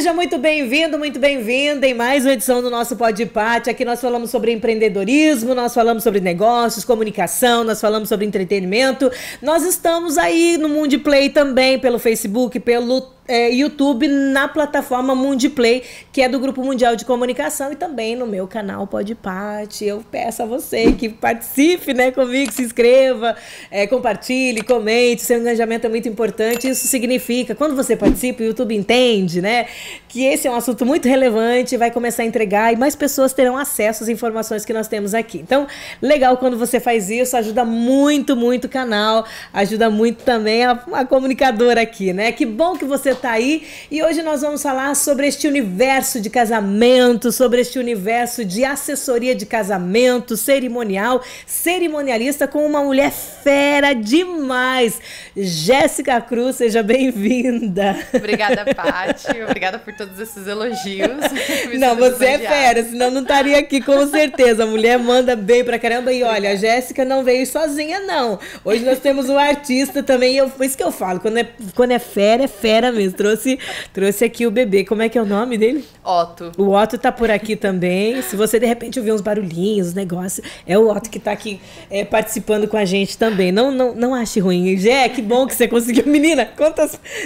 Seja muito bem-vindo, muito bem-vinda em mais uma edição do nosso Podpate. Aqui nós falamos sobre empreendedorismo, nós falamos sobre negócios, comunicação, nós falamos sobre entretenimento. Nós estamos aí no Mundiplay também, pelo Facebook, pelo YouTube, na plataforma Mundiplay, que é do Grupo Mundial de Comunicação, e também no meu canal Podpate. Eu peço a você que participe, né, comigo, se inscreva, compartilhe, comente. Seu engajamento é muito importante. Isso significa, quando você participa, o YouTube entende, né, que esse é um assunto muito relevante, vai começar a entregar e mais pessoas terão acesso às informações que nós temos aqui. Então, legal quando você faz isso, ajuda muito, muito o canal, ajuda muito também a comunicadora aqui, né? Que bom que você tá aí, e hoje nós vamos falar sobre este universo de casamento, sobre este universo de assessoria de casamento, cerimonialista, com uma mulher fera demais. Jéssica Cruz, seja bem-vinda. Obrigada, Paty. Obrigada por todos esses elogios. Não, você é fera, senão não estaria aqui com certeza. A mulher manda bem pra caramba. E olha, a Jéssica não veio sozinha, não. Hoje nós temos um artista também, por isso que eu falo, quando é fera mesmo. Trouxe aqui o bebê. Como é que é o nome dele? Otto. O Otto tá por aqui também. Se você de repente ouvir uns barulhinhos, negócio, é o Otto que tá aqui participando com a gente também. Não ache ruim. Jé, que bom que você conseguiu. Menina,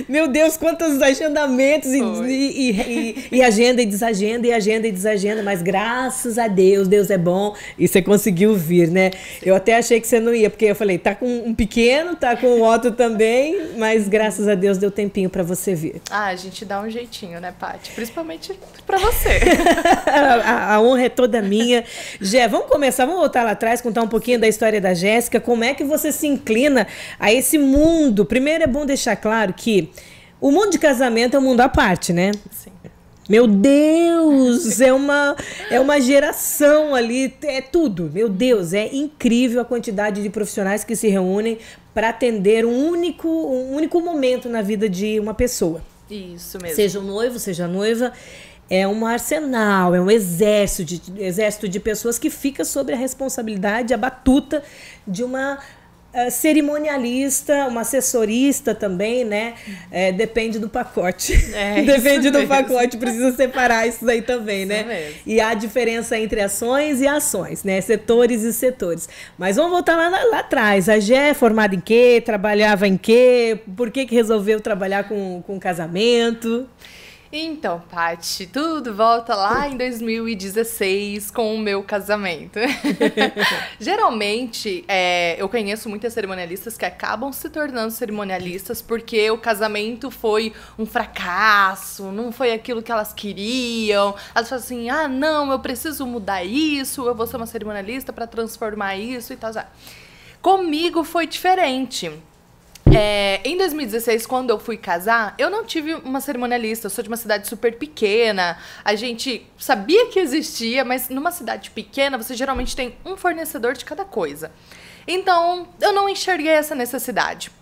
meu Deus, quantos agendamentos e agenda e desagenda, e agenda e desagenda, mas graças a Deus, Deus é bom e você conseguiu vir, né? Eu até achei que você não ia, porque eu falei, tá com um pequeno, tá com o Otto também, mas graças a Deus deu tempinho pra você vir. Ah, a gente dá um jeitinho, né, Paty? Principalmente pra você. a honra é toda minha. Jé, vamos voltar lá atrás, contar um pouquinho da história da Jéssica, como é que você se inclina a esse mundo. Primeiro é bom deixar claro que o mundo de casamento é um mundo à parte, né? Sim. Meu Deus, é uma geração ali, é tudo. Meu Deus, é incrível a quantidade de profissionais que se reúnem para atender um único momento na vida de uma pessoa. Isso mesmo. Seja um noivo, seja a noiva, é um arsenal, é um exército de pessoas que fica sob a responsabilidade, a batuta de uma cerimonialista, uma assessorista também, né? Depende do pacote. Depende do pacote, precisa separar isso aí também, né? Mesmo. E há diferença entre ações e ações, né? Setores e setores. Mas vamos voltar lá atrás. A Gé é formada em quê? Trabalhava em quê? Por que resolveu trabalhar com casamento? Então, Paty, tudo volta lá em 2016 com o meu casamento. Geralmente, eu conheço muitas cerimonialistas que acabam se tornando cerimonialistas porque o casamento foi um fracasso, não foi aquilo que elas queriam. Elas falam assim, não, eu preciso mudar isso, eu vou ser uma cerimonialista para transformar isso e tal. Comigo foi diferente. Em 2016, quando eu fui casar, eu não tive uma cerimonialista. Eu sou de uma cidade super pequena. A gente sabia que existia, mas numa cidade pequena, você geralmente tem um fornecedor de cada coisa. Então, eu não enxerguei essa necessidade.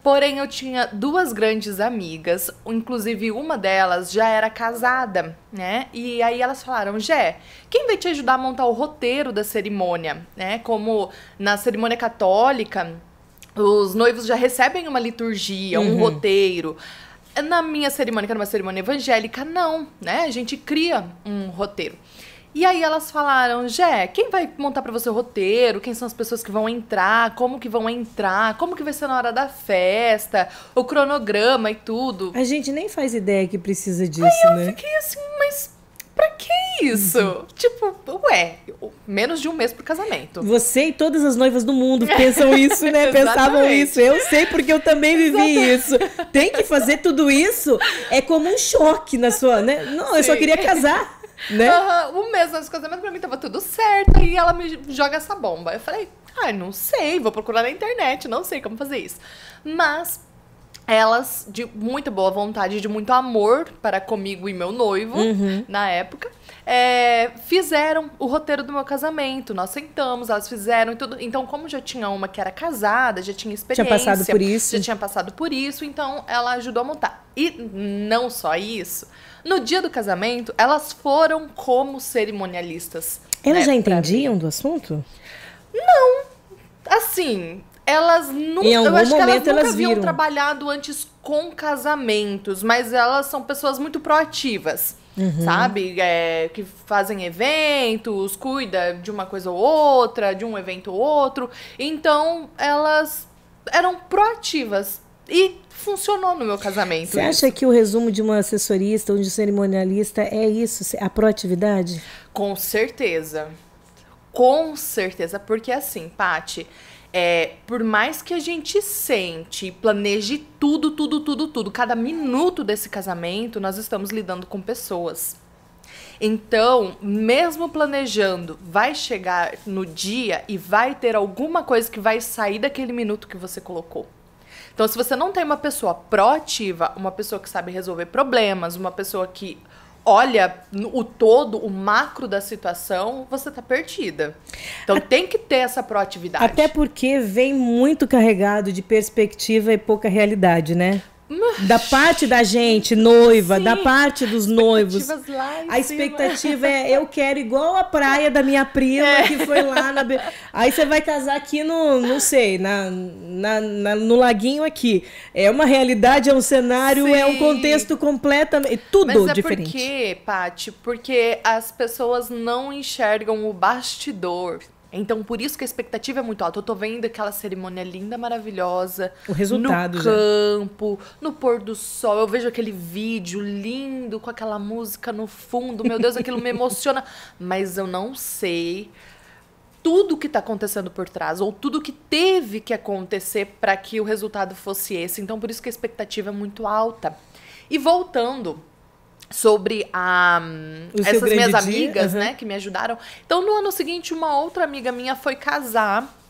Porém, eu tinha duas grandes amigas, inclusive uma delas já era casada, né? E aí elas falaram, Jé, quem vai te ajudar a montar o roteiro da cerimônia, né? Como na cerimônia católica, os noivos já recebem uma liturgia, um roteiro. Na minha cerimônia, que era uma cerimônia evangélica, não, né? A gente cria um roteiro. E aí elas falaram, Jé, quem vai montar pra você o roteiro? Quem são as pessoas que vão entrar? Como que vão entrar? Como que vai ser na hora da festa? O cronograma e tudo. A gente nem faz ideia que precisa disso, né? Eu fiquei assim, mas pra que isso? Tipo, menos de um mês pro casamento. Você e todas as noivas do mundo pensam isso, né? Pensavam isso. Eu sei porque eu também vivi isso. Tem que fazer tudo isso? É como um choque na sua, né? Não, Sim. Eu só queria casar, né? Um mês antes do casamento, pra mim tava tudo certo. E ela me joga essa bomba. Eu falei, não sei, vou procurar na internet, não sei como fazer isso. Mas elas, de muita boa vontade, de muito amor para comigo e meu noivo, na época, fizeram o roteiro do meu casamento. Nós sentamos, elas fizeram e tudo. Então, como já tinha uma que era casada, já tinha experiência. Tinha passado por isso. Já tinha passado por isso, então ela ajudou a montar. E não só isso, no dia do casamento, elas foram como cerimonialistas. Elas já entendiam do assunto? Não. Assim, Elas nunca, Em algum eu acho que elas momento nunca elas haviam viram. trabalhado antes com casamentos, mas elas são pessoas muito proativas, sabe? Que fazem eventos, cuida de uma coisa ou outra, de um evento ou outro. Então, elas eram proativas e funcionou no meu casamento. Você acha que o resumo de uma assessorista ou de um cerimonialista é isso, a proatividade? Com certeza. Com certeza. Porque assim, Paty, por mais que a gente sente e planeje tudo, cada minuto desse casamento, nós estamos lidando com pessoas. Então, mesmo planejando, vai chegar no dia e vai ter alguma coisa que vai sair daquele minuto que você colocou. Então, se você não tem uma pessoa proativa, uma pessoa que sabe resolver problemas, uma pessoa que olha o todo, o macro da situação, você tá perdida. Então, tem que ter essa proatividade. Até porque vem muito carregado de perspectiva e pouca realidade, né? Da parte da gente, noiva, Sim, da parte dos noivos. lá em A cima. expectativa é, eu quero igual a praia da minha prima, que foi lá na... Aí você vai casar aqui no, não sei, no laguinho aqui. É uma realidade, é um cenário, é um Sim. contexto completamente... Tudo Mas é diferente. por quê, Paty? Porque as pessoas não enxergam o bastidor. Então, por isso que a expectativa é muito alta. Eu tô vendo aquela cerimônia linda, maravilhosa. O resultado no já. campo, no pôr do sol. Eu vejo aquele vídeo lindo com aquela música no fundo. Meu Deus, aquilo me emociona. Mas eu não sei tudo que tá acontecendo por trás, ou tudo que teve que acontecer para que o resultado fosse esse. Então, por isso que a expectativa é muito alta. E voltando sobre essas minhas amigas, né, que me ajudaram. Então, no ano seguinte, uma outra amiga minha foi casar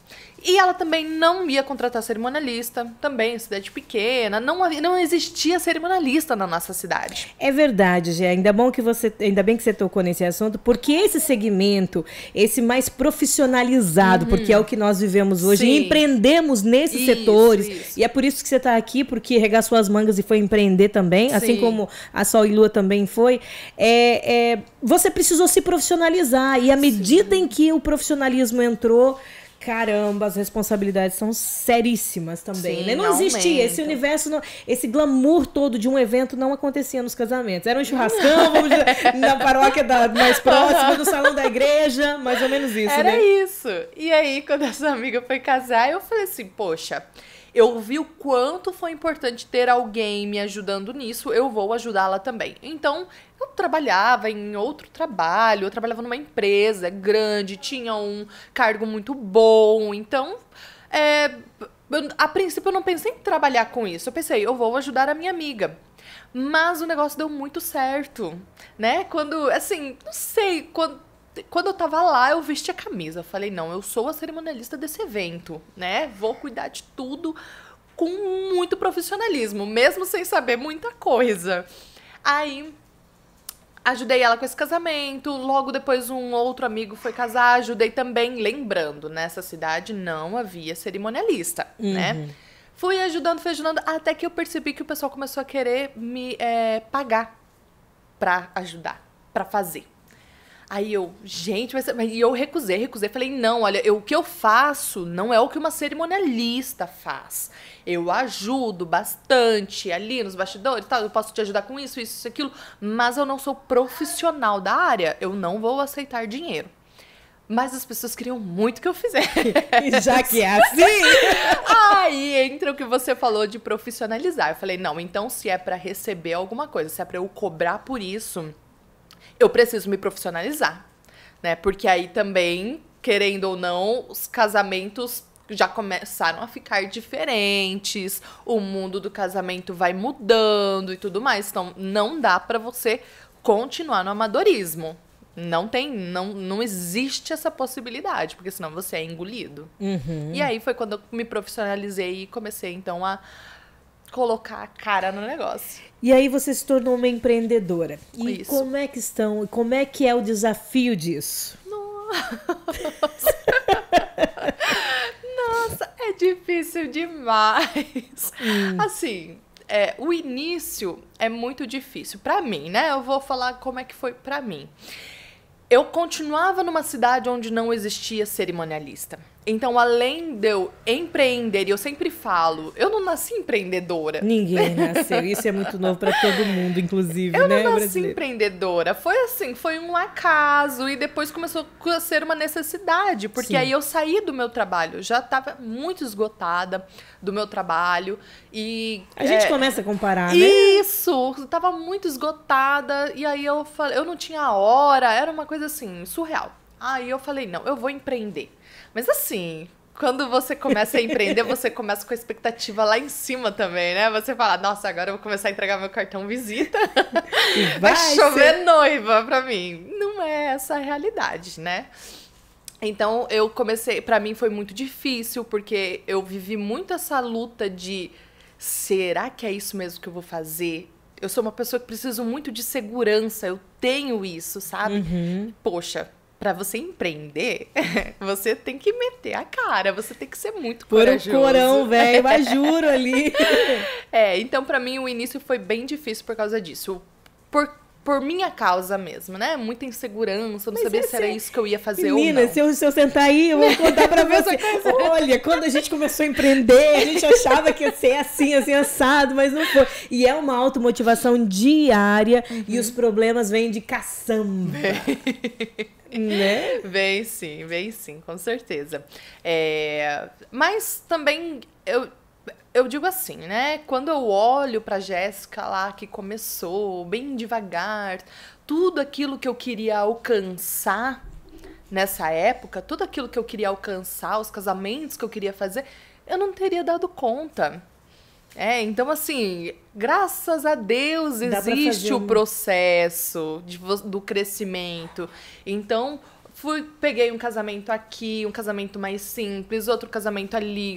e ela também não ia contratar cerimonialista, também cidade pequena, não existia cerimonialista na nossa cidade. É verdade, Gê. Ainda bem que você tocou nesse assunto, porque esse segmento, esse mais profissionalizado, porque é o que nós vivemos hoje, e empreendemos nesses setores. Isso. E é por isso que você está aqui, porque regaçou as mangas e foi empreender também, assim como a Sol e Lua também foi. Você precisou se profissionalizar, e à medida em que o profissionalismo entrou, caramba, as responsabilidades são seríssimas também, Sim, né? Não existia esse universo, esse glamour todo de um evento não acontecia nos casamentos. Era um churrascão, vamos dizer, na paróquia mais próxima, no salão da igreja, mais ou menos isso, Era né? isso. E aí, quando essa amiga foi casar, eu falei assim, poxa, eu vi o quanto foi importante ter alguém me ajudando nisso, eu vou ajudá-la também. Então, eu trabalhava em outro trabalho, eu trabalhava numa empresa grande, tinha um cargo muito bom, então, a princípio eu não pensei em trabalhar com isso, eu pensei, eu vou ajudar a minha amiga. Mas o negócio deu muito certo, né? Quando, assim, não sei, quando eu tava lá, eu vesti a camisa. Eu falei, não, eu sou a cerimonialista desse evento, né? Vou cuidar de tudo com muito profissionalismo, mesmo sem saber muita coisa. Aí, ajudei ela com esse casamento. Logo depois, um outro amigo foi casar. Ajudei também, lembrando, nessa cidade não havia cerimonialista, né? Fui ajudando, até que eu percebi que o pessoal começou a querer me pagar pra ajudar, pra fazer. Aí eu, gente, mas eu recusei. Falei, não, olha, o que eu faço não é o que uma cerimonialista faz. Eu ajudo bastante ali nos bastidores, tal, eu posso te ajudar com isso, aquilo, mas eu não sou profissional da área, eu não vou aceitar dinheiro. Mas as pessoas queriam muito que eu fizesse. Já que é assim. Aí entra o que você falou de profissionalizar. Eu falei, não, então se é pra receber alguma coisa, se é pra eu cobrar por isso, eu preciso me profissionalizar, né? Porque aí também, querendo ou não, os casamentos já começaram a ficar diferentes, o mundo do casamento vai mudando e tudo mais. Então, não dá pra você continuar no amadorismo. Não existe essa possibilidade, porque senão você é engolido. E aí foi quando eu me profissionalizei e comecei, então, a colocar a cara no negócio. E aí você se tornou uma empreendedora. E Isso. como é que é o desafio disso? Nossa, é difícil demais. Assim, o início é muito difícil pra mim, né? Eu vou falar como é que foi pra mim. Eu continuava numa cidade onde não existia cerimonialista. Então, além de eu empreender, e eu sempre falo, eu não nasci empreendedora. Ninguém nasceu. Isso é muito novo para todo mundo, inclusive, Eu né, não nasci brasileiro? empreendedora. Foi assim, foi um acaso. E depois começou a ser uma necessidade. Porque Sim. aí eu saí do meu trabalho. Já estava muito esgotada do meu trabalho. E A gente começa a comparar, né? isso! Estava muito esgotada. E aí eu falei, eu não tinha hora. Era uma coisa assim, surreal. Aí eu falei, não, eu vou empreender. Mas assim, quando você começa a empreender, você começa com a expectativa lá em cima também, né? Você fala, nossa, agora eu vou começar a entregar meu cartão visita. Vai chover noiva pra mim. Não é essa a realidade, né? Então, eu comecei... Pra mim foi muito difícil, porque eu vivi muito essa luta de... Será que é isso mesmo que eu vou fazer? Eu sou uma pessoa que preciso muito de segurança. Eu tenho isso, sabe? Poxa... Pra você empreender, você tem que meter a cara, você tem que ser muito corajoso. Por um corão, velho, mas juro ali. Então pra mim o início foi bem difícil por causa disso. Por minha causa mesmo, né? Muita insegurança, eu não sabia se era isso que eu ia fazer ou não. Menina, se eu sentar aí, eu vou contar pra você. Olha, quando a gente começou a empreender, a gente achava que ia ser assim, assado, mas não foi. E é uma automotivação diária e os problemas vêm de caçamba. Né? Vem sim, com certeza. Mas também eu digo assim, né? Quando eu olho pra Jéssica lá que começou bem devagar, tudo aquilo que eu queria alcançar nessa época, tudo aquilo que eu queria alcançar, os casamentos que eu queria fazer, eu não teria dado conta. Então assim, graças a Deus existe o processo do crescimento. Então, peguei um casamento aqui, um casamento mais simples, outro casamento ali,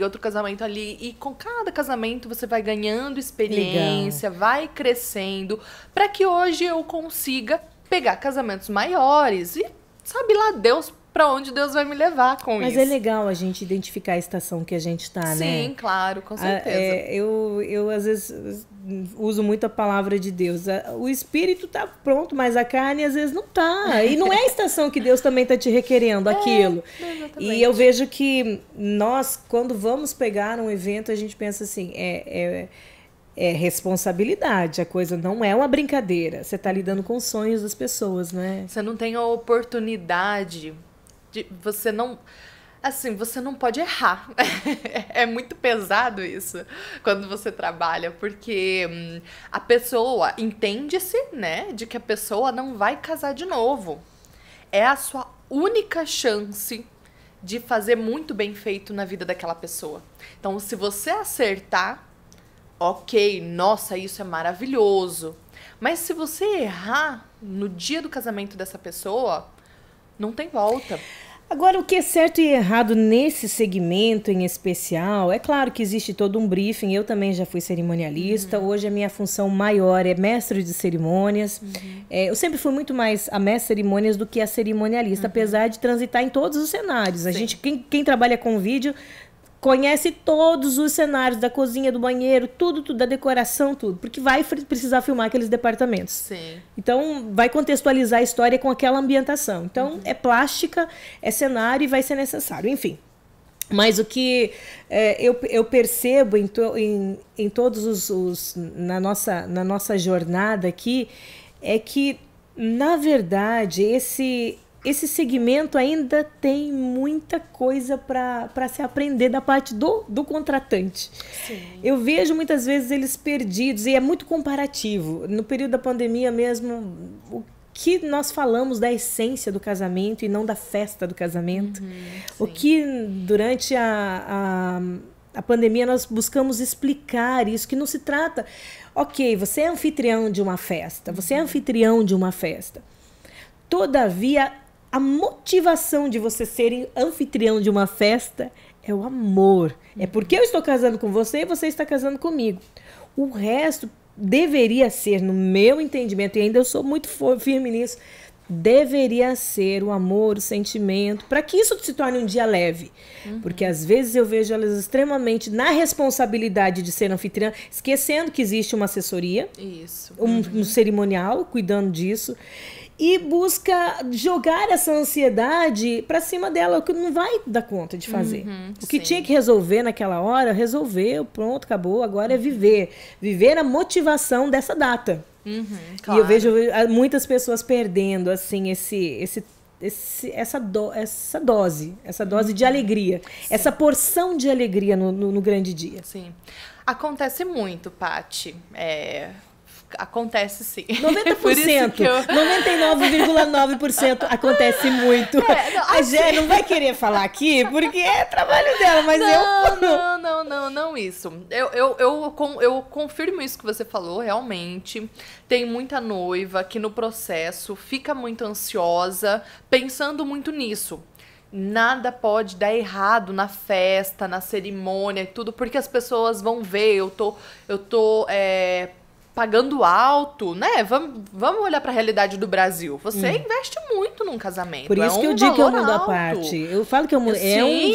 e com cada casamento você vai ganhando experiência, vai crescendo, para que hoje eu consiga pegar casamentos maiores e sabe lá Deus para onde Deus vai me levar com isso. Mas é legal a gente identificar a estação que a gente tá, né? Sim, claro, com certeza. Eu às vezes uso muito a palavra de Deus. O espírito tá pronto, mas a carne às vezes não tá. E não é a estação que Deus também tá te requerendo aquilo. Exatamente. E eu vejo que nós, quando vamos pegar um evento, a gente pensa assim, é responsabilidade, a coisa não é uma brincadeira. Você tá lidando com os sonhos das pessoas, né? Você não tem a oportunidade você não pode errar. É muito pesado isso quando você trabalha, porque a pessoa entende-se, né, de que a pessoa não vai casar de novo. É a sua única chance de fazer muito bem feito na vida daquela pessoa. Então, se você acertar, ok, nossa, isso é maravilhoso. Mas se você errar no dia do casamento dessa pessoa, não tem volta. Agora, o que é certo e errado nesse segmento em especial, é claro que existe todo um briefing, eu também já fui cerimonialista, hoje a minha função maior é mestre de cerimônias, eu sempre fui muito mais a mestre de cerimônias do que a cerimonialista, apesar de transitar em todos os cenários. A gente, quem trabalha com vídeo, conhece todos os cenários da cozinha, do banheiro, tudo, da decoração, tudo. Porque vai precisar filmar aqueles departamentos. Sim. Então, vai contextualizar a história com aquela ambientação. Então, é plástica, é cenário e vai ser necessário. Enfim. Mas o que eu percebo em todos na nossa jornada aqui é que, na verdade, esse segmento ainda tem muita coisa para se aprender da parte do contratante. Sim. Eu vejo muitas vezes eles perdidos, e é muito comparativo. No período da pandemia mesmo, o que nós falamos da essência do casamento e não da festa do casamento. O que durante a pandemia nós buscamos explicar isso, que não se trata... Ok, você é anfitrião de uma festa, você é anfitrião de uma festa. Todavia, a motivação de você ser anfitrião de uma festa é o amor. É porque eu estou casando com você e você está casando comigo. O resto deveria ser, no meu entendimento, e ainda eu sou muito firme nisso, deveria ser o amor, o sentimento, para que isso se torne um dia leve. Porque às vezes eu vejo elas extremamente na responsabilidade de ser anfitriã, esquecendo que existe uma assessoria, Isso. um cerimonial cuidando disso. e busca jogar essa ansiedade pra cima dela, o que não vai dar conta de fazer. O que tinha que resolver naquela hora, resolveu, pronto, acabou, agora é viver. Viver a motivação dessa data. Claro. E eu vejo muitas pessoas perdendo, assim, essa dose de alegria, essa porção de alegria no grande dia. Sim. Acontece muito, Paty. Acontece sim. 90%, Por isso que 99,9% acontece muito. A Gé não vai querer falar aqui, porque é trabalho dela, mas não isso. Eu confirmo isso que você falou, realmente. Tem muita noiva que no processo fica muito ansiosa, pensando muito nisso. Nada pode dar errado na festa, na cerimônia e tudo, porque as pessoas vão ver, eu tô pagando alto, né? Vamos olhar para a realidade do Brasil. Você investe muito num casamento. Por isso que eu digo que é um mundo à parte. Eu falo que é um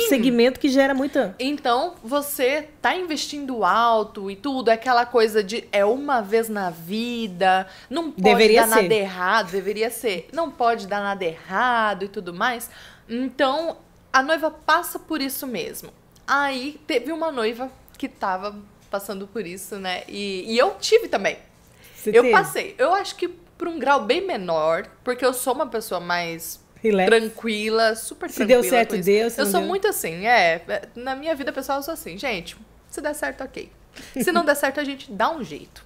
segmento que gera muita... Então, você tá investindo alto e tudo, é aquela coisa de uma vez na vida, não pode dar nada errado, deveria ser. Não pode dar nada errado e tudo mais. Então, a noiva passa por isso mesmo. Aí, teve uma noiva que tava passando por isso, né? E eu tive também. Passei. Eu acho que por um grau bem menor, porque eu sou uma pessoa mais tranquila, super tranquila. Se deu certo, deu. Eu sou muito assim, na minha vida pessoal eu sou assim, gente, se der certo, ok. Se não der certo, a gente dá um jeito.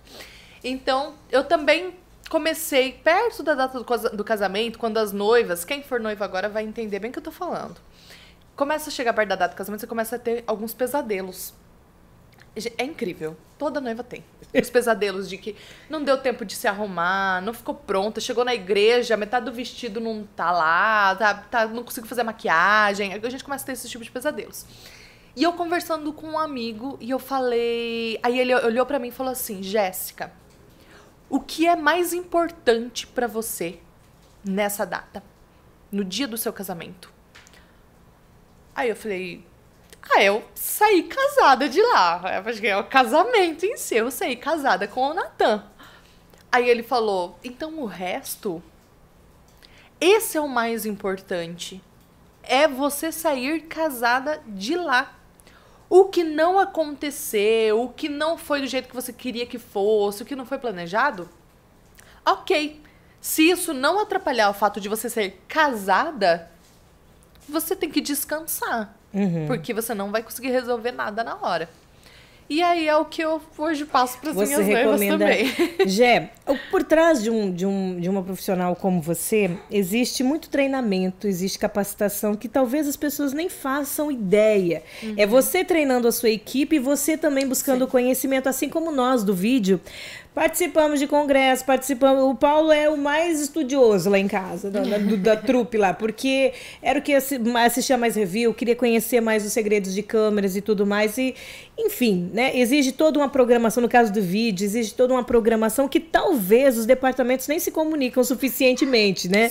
Então, eu também comecei perto da data do casamento, quando as noivas, quem for noiva agora vai entender bem o que eu tô falando. Começa a chegar perto da data do casamento, você começa a ter alguns pesadelos. É incrível. Toda noiva tem. Os pesadelos de que não deu tempo de se arrumar, não ficou pronta, chegou na igreja, metade do vestido não tá lá, não consigo fazer maquiagem. A gente começa a ter esse tipo de pesadelos. E eu conversando com um amigo, e eu falei... Aí ele olhou pra mim e falou assim, Jéssica, o que é mais importante pra você nessa data? No dia do seu casamento? Aí eu falei... eu saí casada de lá. Acho que é o casamento em si. Eu saí casada com o Natan. Aí ele falou, então o resto, esse é o mais importante. É você sair casada de lá. O que não aconteceu, o que não foi do jeito que você queria que fosse, o que não foi planejado, ok. Se isso não atrapalhar o fato de você ser casada, você tem que descansar. Porque você não vai conseguir resolver nada na hora. E aí é o que eu hoje passo para as minhas noivas também. Gé, por trás de uma profissional como você, existe muito treinamento, existe capacitação que talvez as pessoas nem façam ideia. É você treinando a sua equipe e você também buscando conhecimento, assim como nós do vídeo. Participamos de congresso, o Paulo é o mais estudioso lá em casa, da trupe lá, porque era o que assistia mais review, queria conhecer mais os segredos de câmeras e tudo mais, e enfim, né, exige toda uma programação, no caso do vídeo, exige toda uma programação que talvez os departamentos nem se comunicam suficientemente, né,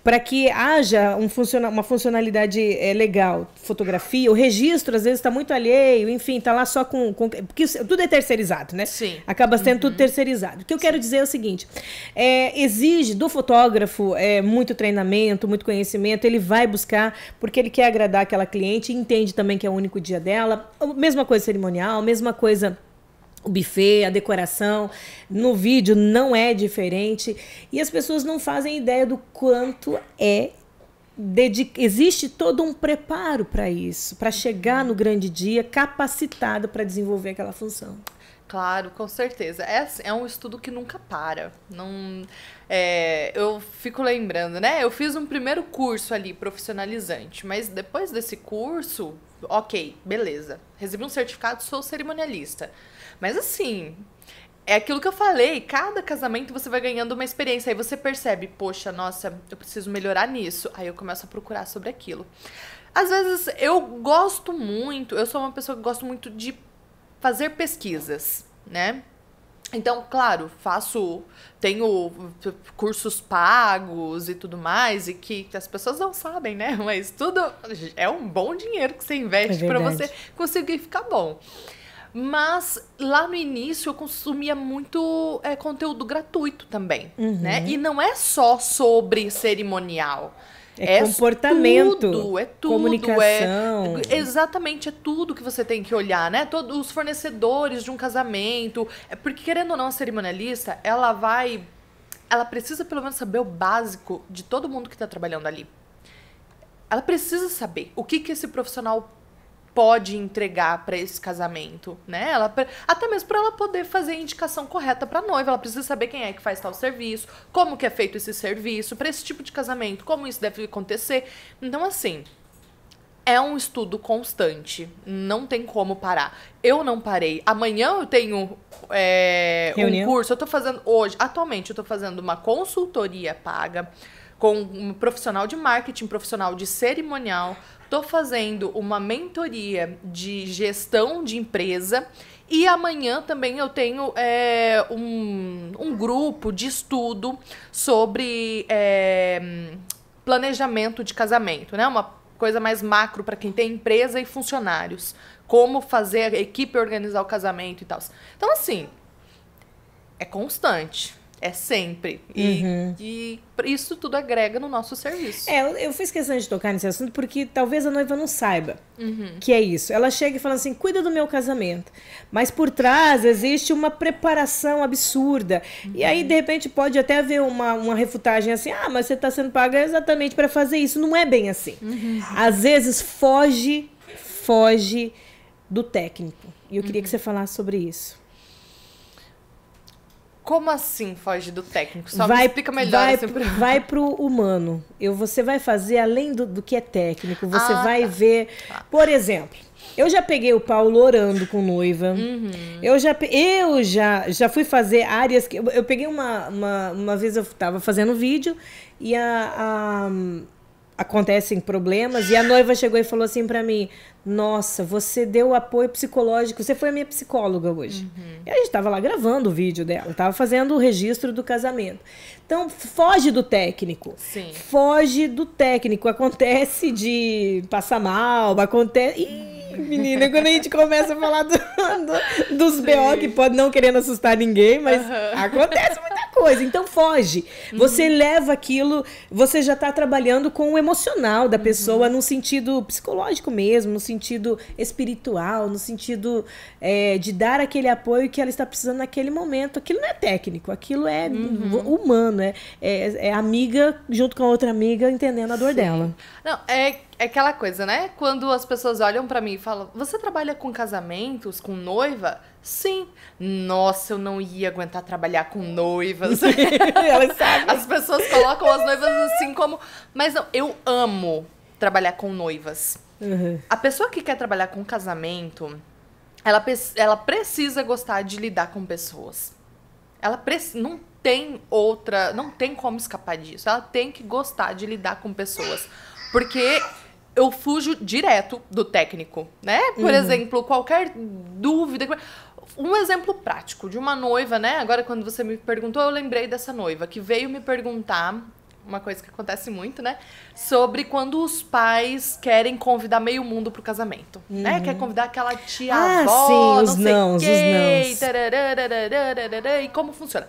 para que haja uma funcionalidade legal, fotografia, o registro às vezes está muito alheio, enfim, está lá só porque tudo é terceirizado, né, acaba sendo tudo terceirizado. O que eu quero dizer é o seguinte, exige do fotógrafo muito treinamento, muito conhecimento, ele vai buscar porque ele quer agradar aquela cliente, entende também que é o único dia dela, mesma coisa cerimonial, mesma coisa o buffet, a decoração, no vídeo não é diferente, e as pessoas não fazem ideia do quanto existe todo um preparo para isso, para chegar no grande dia capacitado para desenvolver aquela função. Claro, com certeza. É um estudo que nunca para. Não, eu fico lembrando, né? Eu fiz um primeiro curso ali, profissionalizante, mas depois desse curso, ok, beleza. Recebi um certificado, sou cerimonialista. Mas assim, é aquilo que eu falei, cada casamento você vai ganhando uma experiência, aí você percebe, poxa, nossa, eu preciso melhorar nisso. Aí eu começo a procurar sobre aquilo. Às vezes eu sou uma pessoa que gosto muito de fazer pesquisas, né? Então, claro, tenho cursos pagos e tudo mais, e que as pessoas não sabem, né? Mas tudo é um bom dinheiro que você investe para você conseguir ficar bom. Mas lá no início eu consumia muito conteúdo gratuito também, né? E não é só sobre cerimonial. É comportamento, tudo, comunicação. Exatamente, é tudo que você tem que olhar, né? Todos os fornecedores de um casamento. Porque, querendo ou não, a cerimonialista, ela precisa pelo menos saber o básico de todo mundo que está trabalhando ali. Ela precisa saber o que esse profissional pode entregar para esse casamento, né? Até mesmo para ela poder fazer a indicação correta para noiva, ela precisa saber quem é que faz tal serviço, como que é feito esse serviço para esse tipo de casamento, como isso deve acontecer. Então, assim, é um estudo constante, não tem como parar. Eu não parei. Amanhã eu tenho um curso, eu tô fazendo atualmente eu tô fazendo uma consultoria paga com um profissional de marketing, profissional de cerimonial. Tô fazendo uma mentoria de gestão de empresa e amanhã também eu tenho um grupo de estudo sobre planejamento de casamento, né? Uma coisa mais macro para quem tem empresa e funcionários. Como fazer a equipe organizar o casamento e tal. Então, assim, é constante. É sempre. E isso tudo agrega no nosso serviço. Eu fiz questão de tocar nesse assunto porque talvez a noiva não saiba que é isso. Ela chega e fala assim, cuida do meu casamento. Mas por trás existe uma preparação absurda. E aí, de repente, pode até haver uma refutagem assim, mas você está sendo paga exatamente para fazer isso. Não é bem assim. Às vezes foge do técnico. E eu queria que você falasse sobre isso. Como assim foge do técnico? Só me explica melhor. Vai pro humano. Você vai fazer além do que é técnico. Você vai ver... Por exemplo, eu já peguei o Paulo orando com noiva. Eu já fui fazer áreas... Eu peguei uma vez eu estava fazendo vídeo e acontecem problemas, e a noiva chegou e falou assim pra mim, nossa, você deu apoio psicológico, você foi a minha psicóloga hoje. E a gente tava lá gravando o vídeo dela, tava fazendo o registro do casamento. Então, foge do técnico. Sim. Foge do técnico. Acontece de passar mal, acontece... Menina, quando a gente começa a falar dos BO, que pode não querendo assustar ninguém, mas acontece muita coisa. Então foge. Você leva aquilo, você já está trabalhando com o emocional da pessoa no sentido psicológico mesmo, no sentido espiritual, no sentido de dar aquele apoio que ela está precisando naquele momento. Aquilo não é técnico, aquilo é humano, é amiga junto com a outra amiga entendendo a dor dela. Não, é aquela coisa, né? Quando as pessoas olham pra mim e falam, você trabalha com casamentos, com noiva? Sim. Nossa, eu não ia aguentar trabalhar com noivas. Elas sabem. As pessoas colocam as noivas assim como... Mas não, eu amo trabalhar com noivas. A pessoa que quer trabalhar com casamento, ela precisa gostar de lidar com pessoas. Não tem como escapar disso. Ela tem que gostar de lidar com pessoas. Porque eu fujo direto do técnico, né? Por exemplo, qualquer dúvida... Um exemplo prático de uma noiva, né? Agora, quando você me perguntou, eu lembrei dessa noiva que veio me perguntar, uma coisa que acontece muito, né? Sobre quando os pais querem convidar meio mundo pro casamento, né? Quer convidar aquela tia-avó, sim, os nãos. E como funciona?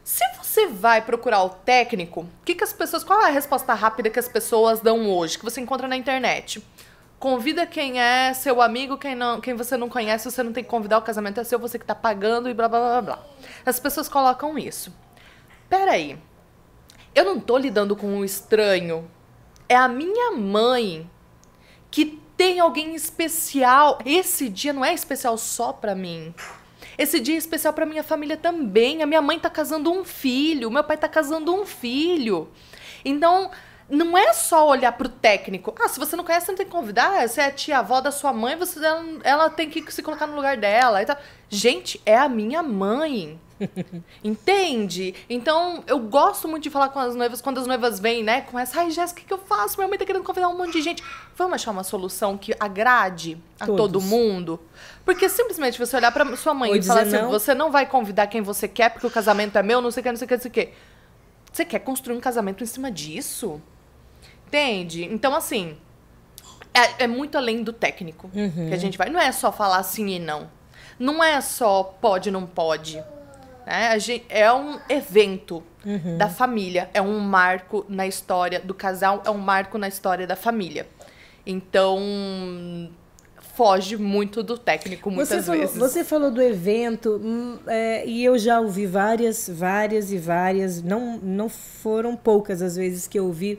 Se você vai procurar o técnico, qual é a resposta rápida que as pessoas dão hoje, que você encontra na internet? Convida quem é seu amigo, quem você não conhece, você não tem que convidar, o casamento é seu, você que tá pagando e blá, blá, blá, blá. As pessoas colocam isso. Peraí, eu não tô lidando com um estranho. É a minha mãe que tem alguém especial. Esse dia não é especial só pra mim. Esse dia é especial pra minha família também. A minha mãe tá casando um filho, o meu pai tá casando um filho. Então, não é só olhar pro técnico. Se você não conhece, você não tem que convidar. Se é a tia-avó da sua mãe, ela tem que se colocar no lugar dela. Então, gente, é a minha mãe. Entende? Então, eu gosto muito de falar com as noivas, quando as noivas vêm, né? Com essa, Jéssica, o que eu faço? Minha mãe tá querendo convidar um monte de gente. Vamos achar uma solução que agrade a todo mundo? Porque simplesmente você olhar pra sua mãe e falar assim, você não vai convidar quem você quer, porque o casamento é meu, não sei o que, não sei o que, não sei o que. Você quer construir um casamento em cima disso? Entende? Então, assim, é muito além do técnico que a gente vai. Não é só falar sim e não. não é só pode, não pode. Né? É um evento da família, é um marco na história do casal, é um marco na história da família. Então, foge muito do técnico muitas vezes. Você falou do evento, e eu já ouvi várias, não foram poucas as vezes que eu ouvi,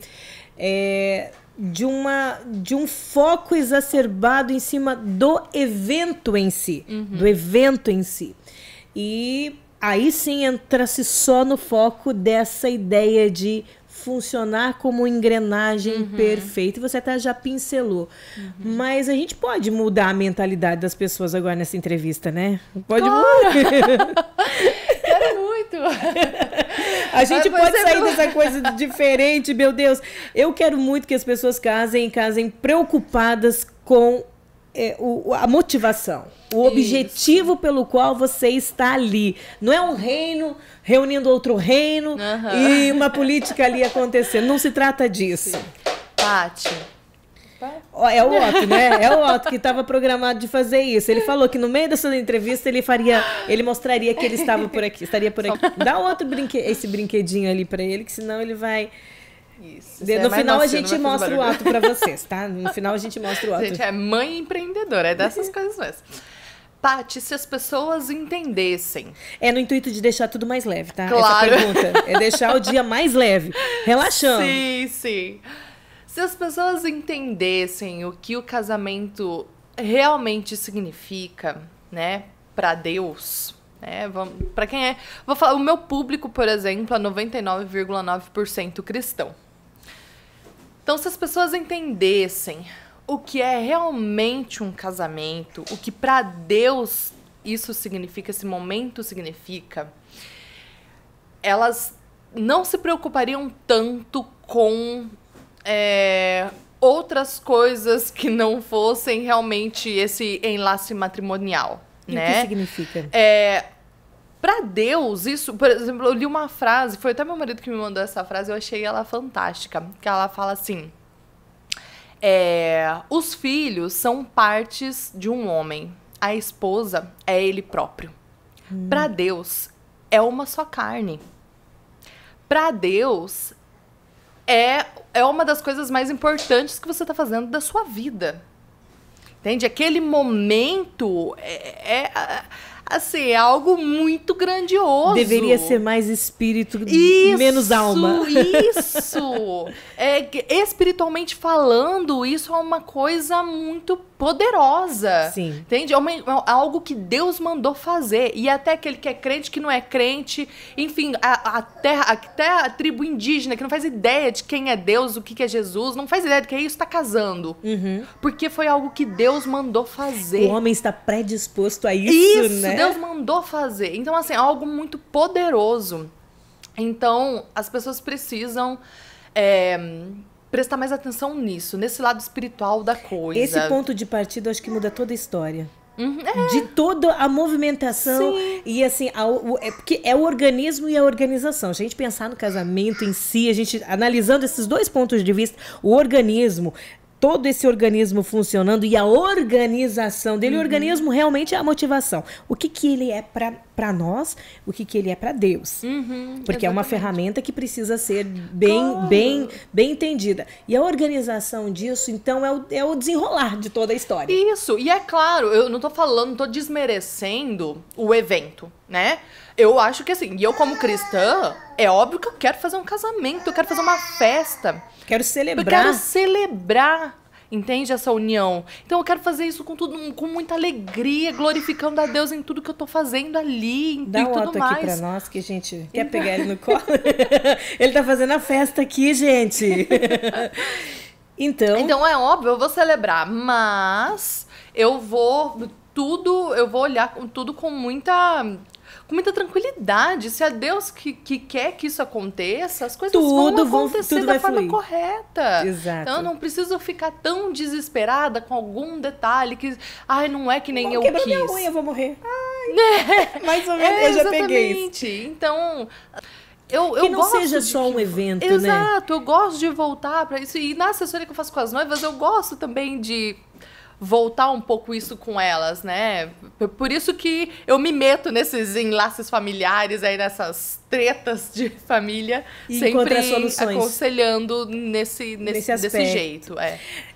de um foco exacerbado em cima do evento em si. Do evento em si. E aí sim entra-se só no foco dessa ideia de funcionar como engrenagem perfeita. Você até já pincelou. Mas a gente pode mudar a mentalidade das pessoas agora nessa entrevista, né? Pode mudar. Quero muito. A gente pode sair dessa coisa diferente, meu Deus. Eu quero muito que as pessoas casem preocupadas com a motivação, o objetivo pelo qual você está ali. Não é um reino reunindo outro reino e uma política ali acontecendo. Não se trata disso. Paty. É o Otto, né? É o Otto que estava programado de fazer isso. Ele falou que no meio dessa entrevista ele mostraria que ele estava por aqui, estaria por aqui. Dá esse brinquedinho ali para ele, que senão ele vai... Isso, no final a gente mostra o Otto para vocês, tá? No final a gente mostra o Otto. Gente, é mãe empreendedora, é dessas coisas mesmo. Paty, se as pessoas entendessem... É no intuito de deixar tudo mais leve, tá? Claro. Essa pergunta é deixar o dia mais leve, relaxando. Sim, sim. Se as pessoas entendessem o que o casamento realmente significa, né, para Deus, né, para quem é... Vou falar, o meu público, por exemplo, é 99,9% cristão. Então, se as pessoas entendessem o que é realmente um casamento, o que para Deus isso significa, esse momento significa, elas não se preocupariam tanto com outras coisas que não fossem realmente esse enlace matrimonial. E né? o que significa? Pra Deus, isso... Por exemplo, eu li uma frase, foi até meu marido que me mandou essa frase, eu achei ela fantástica, que ela fala assim... os filhos são partes de um homem, a esposa é ele próprio. Pra Deus, é uma só carne. Pra Deus, é uma das coisas mais importantes que você tá fazendo da sua vida. Entende? Aquele momento assim, é algo muito grandioso. Deveria ser mais espírito, menos alma. Isso! Espiritualmente falando, isso é uma coisa muito poderosa. Sim. Entende? É algo que Deus mandou fazer. E até aquele que é crente, que não é crente, enfim, até a tribo indígena, que não faz ideia de quem é Deus, o que é Jesus, não faz ideia do que é isso, tá casando. Porque foi algo que Deus mandou fazer. O homem está predisposto a isso, né? Deus mandou fazer. Então, assim, é algo muito poderoso. Então, as pessoas precisam prestar mais atenção nisso, nesse lado espiritual da coisa. Esse ponto de partida, acho que muda toda a história. De toda a movimentação. Sim. E assim, porque é o organismo e a organização. Se a gente pensar no casamento em si, a gente analisando esses dois pontos de vista, o organismo, todo esse organismo funcionando e a organização dele, o organismo realmente é a motivação. O que ele é para nós, o que ele é para Deus. Porque exatamente. É uma ferramenta que precisa ser bem entendida. E a organização disso, então, é o desenrolar de toda a história. Isso, e é claro, eu não tô desmerecendo o evento, né? Eu acho que assim, e eu como cristã, é óbvio que eu quero fazer um casamento, eu quero fazer uma festa. Quero celebrar. Eu quero celebrar, entende? Essa união. Então eu quero fazer isso com muita alegria, glorificando a Deus em tudo que eu tô fazendo ali, em Dá tudo um Otto mais. Aqui pra nós, que a gente quer pegar ele no colo. Ele tá fazendo a festa aqui, gente. Então é óbvio, eu vou celebrar, mas eu vou olhar tudo com muita tranquilidade. Se é Deus que quer que isso aconteça, as coisas vão acontecer da forma correta. Exato. Então eu não preciso ficar tão desesperada com algum detalhe que... não é que nem eu quebrou quis. Minha unha, eu vou morrer. Mais ou menos, eu já peguei isso. Então... Que eu não gosto seja só um evento, Exato, né? eu gosto de voltar para isso. E na assessoria que eu faço com as noivas, eu gosto também de voltar um pouco isso com elas, né? Por isso que eu me meto nesses enlaces familiares, aí nessas tretas de família, E sempre encontrar soluções. aconselhando desse jeito.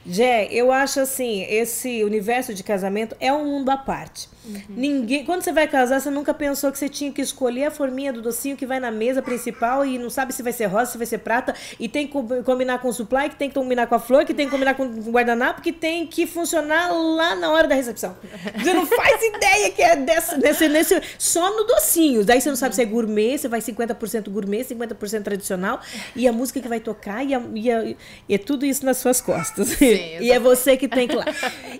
Jé, eu acho assim, esse universo de casamento é um mundo à parte. Ninguém, quando você vai casar, você nunca pensou que você tinha que escolher a forminha do docinho que vai na mesa principal e não sabe se vai ser rosa, se vai ser prata, e tem que combinar com o supply, que tem que combinar com a flor, que tem que combinar com o guardanapo, que tem que funcionar lá na hora da recepção. Você não faz ideia que é nesse só no docinho. Daí você não sabe se é gourmet, se vai 50% gourmet, 50% tradicional, e a música que vai tocar, e tudo isso nas suas costas. Sim, e é você que tem que ir lá.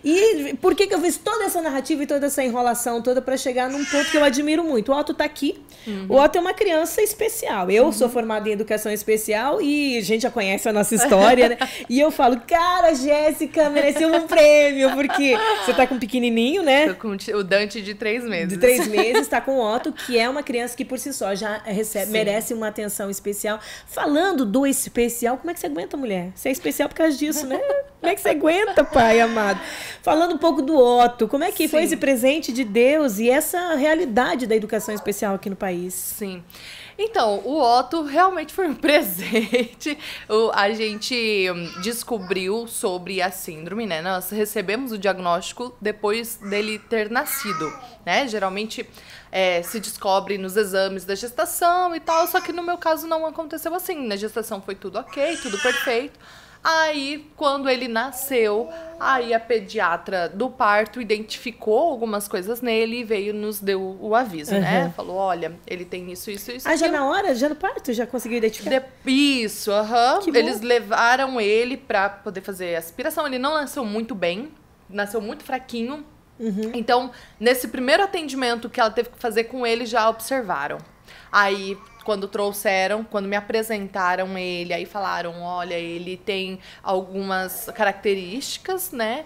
E por que eu fiz toda essa narrativa e toda essa enrolação toda para chegar num ponto que eu admiro muito? O Otto tá aqui. O Otto é uma criança especial. Eu sou formada em educação especial e a gente já conhece a nossa história, né? E eu falo, cara, Jéssica mereceu um prêmio, porque você tá com um pequenininho, né? Tô com o Dante de 3 meses. De 3 meses, tá com o Otto, que é uma criança que por si só já merece uma atenção especial. Falando do especial, como é que você aguenta, mulher? Você é especial por causa disso, né? Como é que você aguenta, pai amado? Falando um pouco do Otto, como é que foi esse presente de Deus e essa realidade da educação especial aqui no país? Sim. Então, o Otto realmente foi um presente. A gente descobriu sobre a síndrome, né? Nós recebemos o diagnóstico depois dele ter nascido, né? Geralmente se descobre nos exames da gestação e tal, só que no meu caso não aconteceu assim. Na gestação foi tudo ok, tudo perfeito. Aí, quando ele nasceu, aí a pediatra do parto identificou algumas coisas nele e veio nos deu o aviso, né? Falou, olha, ele tem isso. Já na hora? Já no parto? Já conseguiu identificar? Isso, Eles levaram ele pra poder fazer aspiração. Ele não nasceu muito bem, nasceu muito fraquinho. Então, nesse primeiro atendimento que ela teve que fazer com ele, já observaram. Aí, quando me apresentaram ele, aí falaram, olha, ele tem algumas características, né,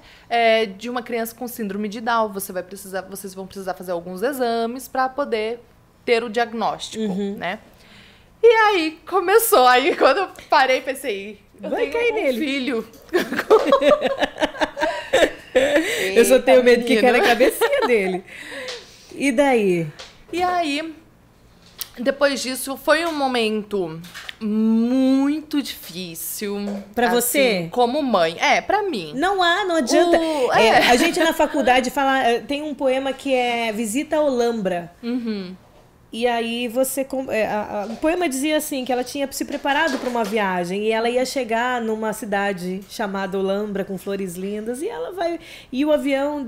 de uma criança com síndrome de Down. Vocês vão precisar fazer alguns exames para poder ter o diagnóstico, né? E aí começou, aí quando eu parei, pensei, eu tenho um filho. Eu só tenho medo que caia na cabecinha dele. E daí? E aí, depois disso, foi um momento muito difícil. Pra assim, você? Como mãe. Pra mim. Não adianta. A gente na faculdade fala, tem um poema que é Visita a Olambra. E aí o poema dizia assim, que ela tinha se preparado para uma viagem e ela ia chegar numa cidade chamada Olambra, com flores lindas, e o avião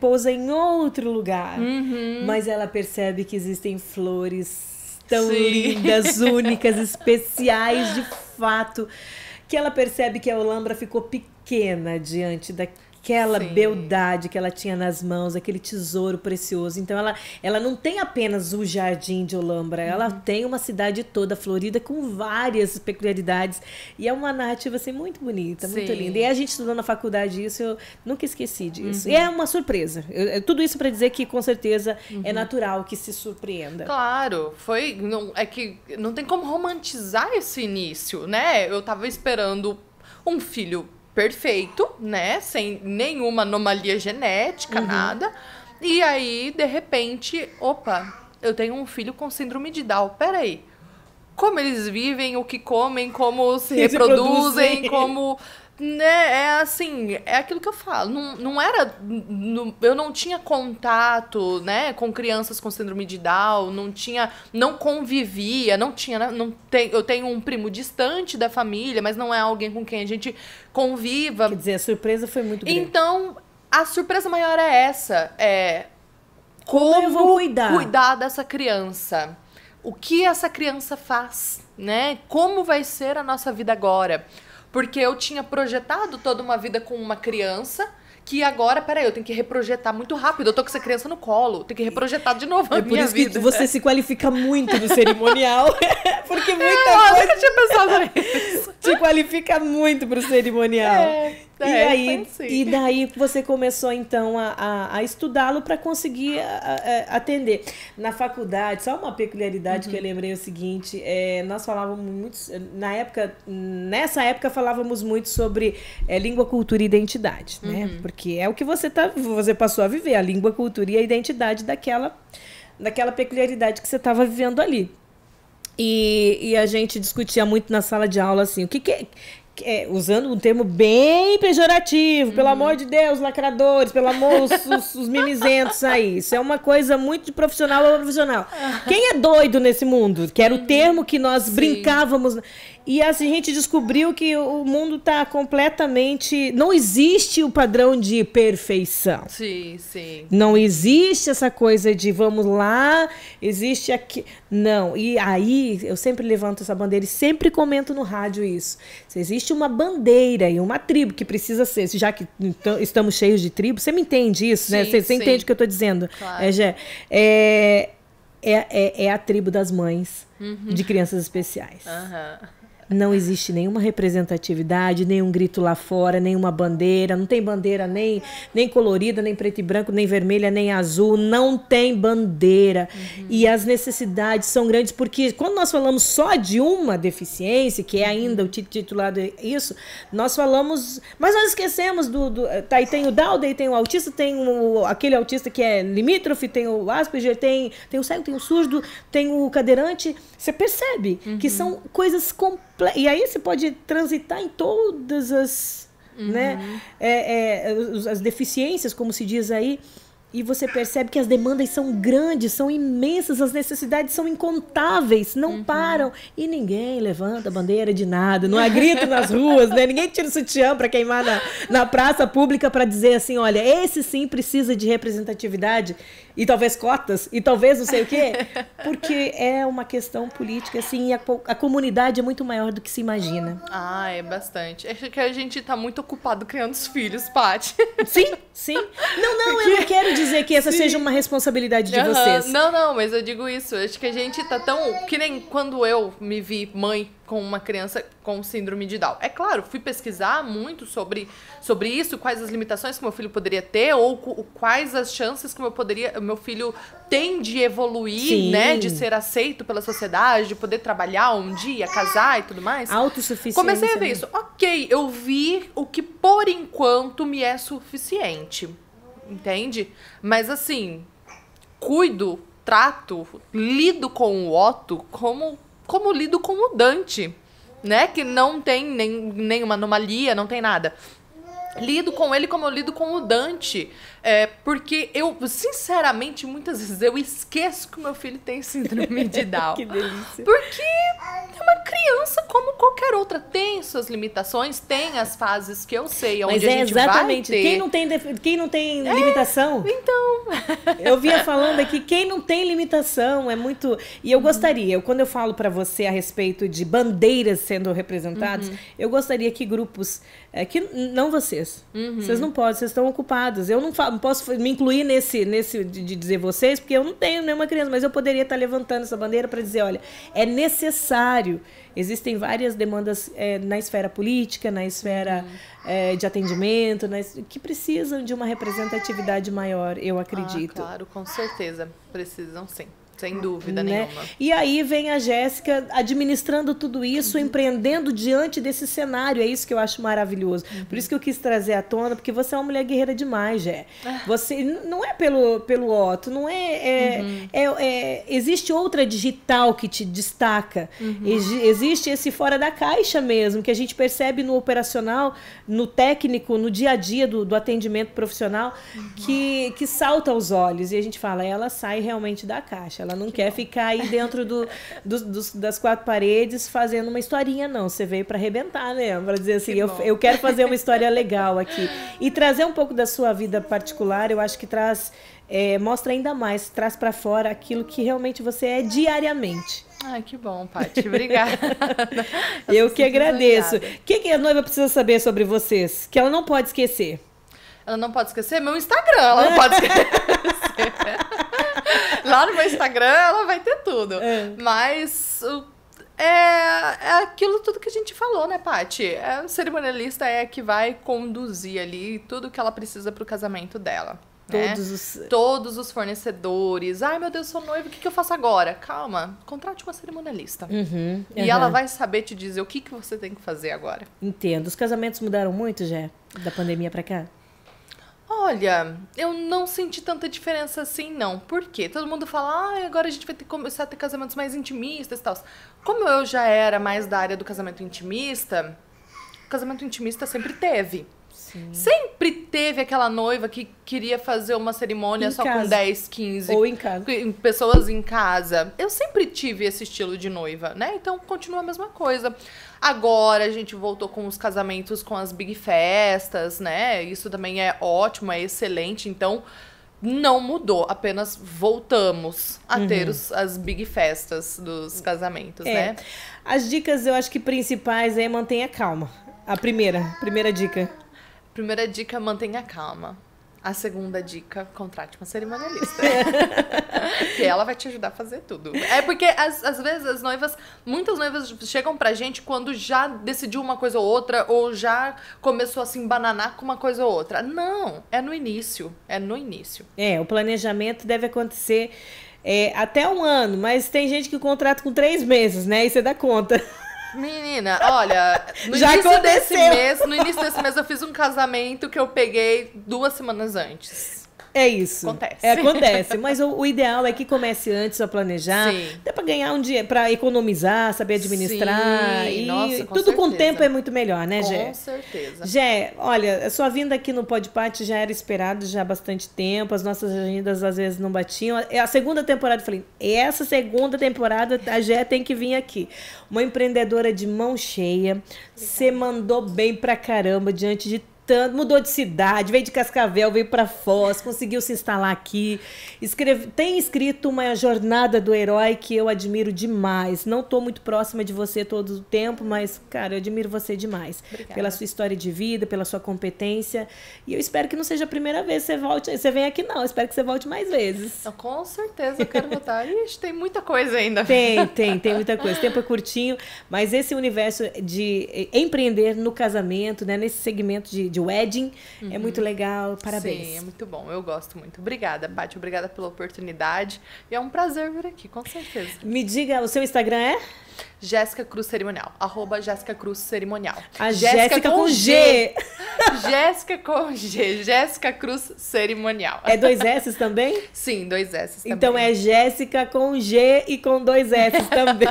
pousa em outro lugar. Mas ela percebe que existem flores tão lindas, únicas, especiais de fato, que ela percebe que a Olambra ficou pequena diante daquela beldade que ela tinha nas mãos, aquele tesouro precioso. Então ela não tem apenas o jardim de Olambra, ela tem uma cidade toda florida com várias peculiaridades. E é uma narrativa assim, muito bonita, muito linda. E a gente estudou na faculdade isso, eu nunca esqueci disso. E é uma surpresa. Tudo isso para dizer que com certeza é natural que se surpreenda. Claro, é que não tem como romantizar esse início, né? Eu tava esperando um filho perfeito, né? Sem nenhuma anomalia genética, nada. E aí, de repente, eu tenho um filho com síndrome de Down. Peraí. Como eles vivem, o que comem, como se reproduzem, como... Né? É aquilo que eu falo. Eu não tinha contato, né, com crianças com síndrome de Down, não convivia, eu tenho um primo distante da família, mas não é alguém com quem a gente conviva. Quer dizer, a surpresa foi muito grande. Então, a surpresa maior é essa, como eu vou cuidar dessa criança. O que essa criança faz, né? Como vai ser a nossa vida agora? Porque eu tinha projetado toda uma vida com uma criança que agora, eu tenho que reprojetar muito rápido. Eu tô com essa criança no colo, tenho que reprojetar de novo a minha vida. É por isso que você se qualifica muito no cerimonial. Porque muita coisa... Eu nunca tinha pensado nisso. Te qualifica muito pro cerimonial. E daí você começou, então, a estudá-lo para conseguir atender. Na faculdade, só uma peculiaridade que eu lembrei é o seguinte, nós falávamos muito, nessa época falávamos muito sobre língua, cultura e identidade, né? Porque é o que você passou a viver, a língua, cultura e a identidade daquela peculiaridade que você estava vivendo ali. E a gente discutia muito na sala de aula, assim, o que usando um termo bem pejorativo, pelo amor de Deus, lacradores, pelo amor, os mimizentos aí. Isso é uma coisa muito de profissional a profissional. Quem é doido nesse mundo? Que era o termo que nós brincávamos. E assim, a gente descobriu que o mundo está completamente... Não existe o padrão de perfeição. Sim, sim. Não existe essa coisa de vamos lá, existe aqui... Não. E aí, eu sempre levanto essa bandeira e sempre comento no rádio isso. Se existe uma bandeira e uma tribo que precisa ser... Já que estamos cheios de tribos, você me entende isso, né? Você entende o que eu estou dizendo. Claro. Gé? É a tribo das mães de crianças especiais. Não existe nenhuma representatividade, nenhum grito lá fora, nenhuma bandeira. Não tem bandeira nem colorida, nem preto e branco, nem vermelha, nem azul. Não tem bandeira. E as necessidades são grandes, porque quando nós falamos só de uma deficiência, que é ainda o titulado isso, nós falamos... Mas nós esquecemos aí tem o Down, daí tem o autista, tem aquele autista que é limítrofe, tem o Asperger, tem o cego, tem o surdo, tem o cadeirante. Você percebe que são coisas complexas. E aí você pode transitar em todas as, as deficiências, como se diz aí, e você percebe que as demandas são grandes, são imensas, as necessidades são incontáveis, não param. E ninguém levanta a bandeira de nada, não há grito nas ruas, né? Ninguém tira o sutiã para queimar na praça pública para dizer assim, olha, esse sim precisa de representatividade, e talvez cotas, e talvez não sei o quê, porque é uma questão política, assim, e a comunidade é muito maior do que se imagina. É bastante. Acho que a gente tá muito ocupado criando os filhos, Paty. Sim. Não, eu não quero dizer que essa seja uma responsabilidade de vocês. Não, mas eu digo isso. Acho que a gente tá tão... Que nem quando eu me vi mãe com uma criança com síndrome de Down. É claro, fui pesquisar muito sobre isso, quais as limitações que meu filho poderia ter, ou quais as chances que meu filho tem de evoluir, né? De ser aceito pela sociedade, de poder trabalhar um dia, casar e tudo mais. Autossuficiência. Comecei a ver isso. Ok, eu vi o que por enquanto me é suficiente. Entende? Mas assim, cuido, trato, lido com o Otto como lido com o Dante, né? Que não tem nenhuma anomalia, não tem nada. Lido com ele como eu lido com o Dante. Porque eu, sinceramente, muitas vezes eu esqueço que o meu filho tem síndrome de Down. Que delícia. Porque é uma criança como qualquer outra. Tem suas limitações, tem as fases que eu sei onde Mas a gente exatamente. vai ter. Quem não tem limitação? Então. Eu vinha falando aqui, quem não tem limitação é muito... E eu gostaria, quando eu falo para você a respeito de bandeiras sendo representadas, eu gostaria que grupos... não vocês. Vocês não podem, vocês estão ocupados. Eu não posso me incluir nesse de dizer vocês, porque eu não tenho nenhuma criança, mas eu poderia estar levantando essa bandeira para dizer, olha, é necessário. Existem várias demandas na esfera política, na esfera de atendimento, que precisam de uma representatividade maior, eu acredito. Claro, com certeza. Precisam sim. Sem dúvida nenhuma. E aí vem a Jéssica administrando tudo isso, empreendendo diante desse cenário. É isso que eu acho maravilhoso. Por isso que eu quis trazer à tona, porque você é uma mulher guerreira demais, Jé. Você não é pelo Otto, não existe outra digital que te destaca. Existe esse fora da caixa mesmo, que a gente percebe no operacional, no técnico, no dia a dia do atendimento profissional, que salta aos olhos. E a gente fala, ela sai realmente da caixa. Ela não quer ficar aí dentro das quatro paredes fazendo uma historinha, não. Você veio para arrebentar, né? Para dizer assim, eu quero fazer uma história legal aqui. E trazer um pouco da sua vida particular, eu acho que mostra ainda mais, traz para fora aquilo que realmente você é diariamente. Ai, que bom, Paty. Obrigada. Eu que agradeço. O que a noiva precisa saber sobre vocês? Que ela não pode esquecer. Ela não pode esquecer meu Instagram, ela não pode esquecer. Lá no meu Instagram ela vai ter tudo. Mas É aquilo tudo que a gente falou, né, Paty? O cerimonialista é que vai conduzir ali tudo que ela precisa pro casamento dela. Né? Todos os fornecedores. Ai, meu Deus, sou noiva, o que eu faço agora? Calma, contrate uma cerimonialista. E ela vai saber te dizer o que você tem que fazer agora. Entendo. Os casamentos mudaram muito, já, da pandemia pra cá? Olha, eu não senti tanta diferença assim, não. Por quê? Todo mundo fala, agora a gente vai começar a ter casamentos mais intimistas e tal. Como eu já era mais da área do casamento intimista, o casamento intimista sempre teve. Sim. Sempre teve aquela noiva que queria fazer uma cerimônia só com 10, 15 ou em casa. Pessoas em casa. Eu sempre tive esse estilo de noiva, né? Então continua a mesma coisa. Agora a gente voltou com os casamentos com as big festas, né? Isso também é ótimo, é excelente. Então não mudou, apenas voltamos a ter as big festas dos casamentos, né? As dicas, eu acho que principais é mantenha calma. A primeira dica. Primeira dica, mantenha calma. A segunda dica, contrate uma cerimonialista. Que ela vai te ajudar a fazer tudo. É porque, às vezes, muitas noivas chegam pra gente quando já decidiu uma coisa ou outra, ou já começou a se embananar com uma coisa ou outra. Não, é no início. O planejamento deve acontecer até 1 ano, mas tem gente que contrata com 3 meses, né? E você dá conta. Menina, olha, no início desse mês eu fiz um casamento que eu peguei 2 semanas antes. É isso. Acontece. Mas o ideal é que comece antes a planejar. Sim. Dá pra ganhar um dia, pra economizar, saber administrar. Sim. E nossa, tudo com o tempo é muito melhor, né, Gé? Com certeza. Gé, olha, a sua vinda aqui no Podpah já era esperado já há bastante tempo. As nossas agendas às vezes não batiam. A segunda temporada, eu falei, essa segunda temporada a Gé tem que vir aqui. Uma empreendedora de mão cheia. Você mandou bem pra caramba diante de mudou de cidade, veio de Cascavel, veio para Foz, conseguiu se instalar aqui, tem escrito uma jornada do herói que eu admiro demais. Não estou muito próxima de você todo o tempo, mas, cara, eu admiro você demais. Obrigada. Pela sua história de vida, pela sua competência, e eu espero que não seja a primeira vez que você vem aqui, não. Eu espero que você volte mais vezes. Com certeza, eu quero voltar. Ixi, tem muita coisa ainda. Tem muita coisa. O tempo é curtinho, mas esse universo de empreender no casamento, né, nesse segmento de wedding, é muito legal, parabéns. Sim, é muito bom, eu gosto muito. Obrigada, Paty, obrigada pela oportunidade. E é um prazer vir aqui, com certeza. Me diga, o seu Instagram é? Jéssica Cruz Cerimonial, @Jéssica Cruz Cerimonial. A Jéssica com G. Jéssica com G, Jéssica Cruz Cerimonial. É 2 S também? Sim, 2 S também. Então é Jéssica com G e com 2 S também.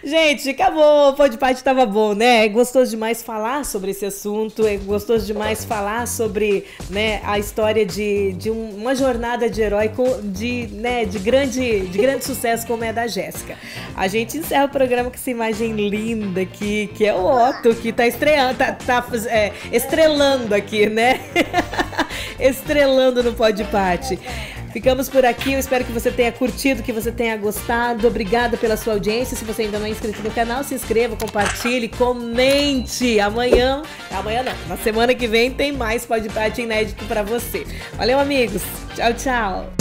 Gente, acabou, o Podpah estava bom, né? É gostoso demais falar sobre esse assunto, é gostoso demais falar sobre, né, a história de uma jornada de herói de grande sucesso como é a da Jéssica. A gente encerra o programa com essa imagem linda aqui, que é o Otto, que tá estrelando aqui, né? Estrelando no Podpah. Ficamos por aqui, eu espero que você tenha curtido, que você tenha gostado. Obrigada pela sua audiência. Se você ainda não é inscrito no canal, se inscreva, compartilhe, comente. Amanhã não, na semana que vem tem mais Podpah inédito pra você. Valeu, amigos. Tchau, tchau.